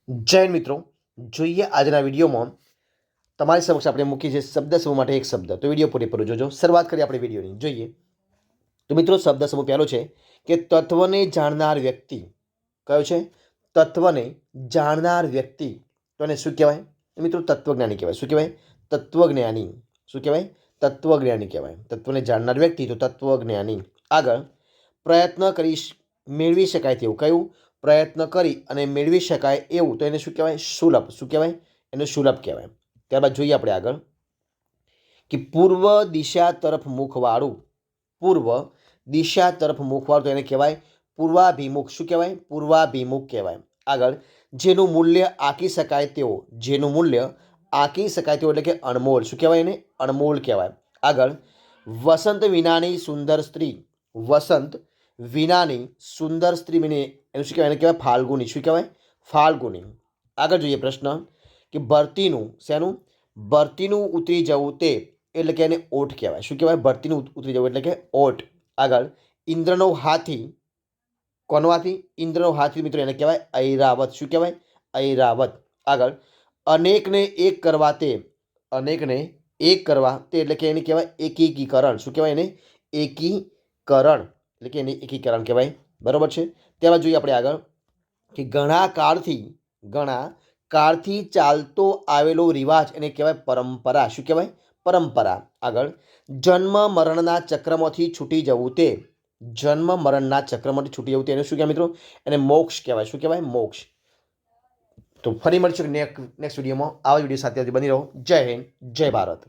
જય હિન્દ મિત્રો, જોઈએ આજના વિડીયોમાં તમારી સમક્ષ આપણે મૂકી છે શબ્દ સમૂહ માટે એક શબ્દ. તો વિડીયો પૂરેપૂરો જોજો. શરૂઆત કરીએ આપણે વિડીયોની. જોઈએ તો મિત્રો, શબ્દ સમૂહ પહેલો છે કે તત્વને જાણનાર વ્યક્તિ. કયો છે? તત્વને જાણનાર વ્યક્તિ. તો એને શું કહેવાય? મિત્રો, તત્વજ્ઞાની કહેવાય. શું કહેવાય? તત્વજ્ઞાની. શું કહેવાય? તત્વજ્ઞાની કહેવાય. તત્વને જાણનાર વ્યક્તિ તો તત્વજ્ઞાની. આગળ, પ્રયત્ન કરી મેળવી શકાય તેવું. કયું? પ્રયત્ન કરી અને મેળવી શકાય એવું. તો એને શું કહેવાય? સુલભ. શું કહેવાય? એને સુલભ કહેવાય. ત્યારબાદ જોઈએ આપણે આગળ કે પૂર્વ દિશા તરફ મુખવાળું. પૂર્વ દિશા તરફ મુખવાળું તો એને કહેવાય પૂર્વાભિમુખ. શું કહેવાય? પૂર્વાભિમુખ કહેવાય. આગળ, જેનું મૂલ્ય આંકી શકાય તેવો. જેનું મૂલ્ય આંકી શકાય તેવો એટલે કે અણમોલ. શું કહેવાય? એને અણમોલ કહેવાય. આગળ, વસંત વિનાની સુંદર સ્ત્રી. વસંત વિનાની સુંદર સ્ત્રી એનું શું કહેવાય? એને કહેવાય ફાલ્ગુની. શું કહેવાય? ફાલ્ગુની. આગળ જોઈએ પ્રશ્ન કે ભરતીનું. શેનું? ભરતીનું ઉતરી જવું તે એટલે કે એને ઓટ કહેવાય. શું કહેવાય? ભરતીનું ઉતરી જવું એટલે કે ઓટ. આગળ, ઇન્દ્રનો હાથી. કોનો હાથી? ઇન્દ્રનો હાથી મિત્રો એને કહેવાય ઐરાવત. શું કહેવાય? ઐરાવત. આગળ, અનેકને એક કરવા તે. અનેકને એક કરવા તે એટલે કે એને કહેવાય એકીકરણ. શું કહેવાય? એને એકીકરણ એટલે કે એને એકીકરણ કહેવાય. બરોબર છે. ત્યારબાદ જોઈએ આપણે આગળ કે ઘણા કાળથી ચાલતો આવેલો રિવાજ એને કહેવાય પરંપરા. શું કહેવાય? પરંપરા. આગળ, જન્મ મરણના ચક્રમાંથી છૂટી જવું તે. જન્મ મરણના ચક્રમાંથી છૂટી જવું તેને શું કહેવાય મિત્રો? એને મોક્ષ કહેવાય. શું કહેવાય? મોક્ષ. તો ફરી મળીશું નેક્સ્ટ વિડીયોમાં. આવા વિડીયો સાથે બની રહો. જય હિન્દ, જય ભારત.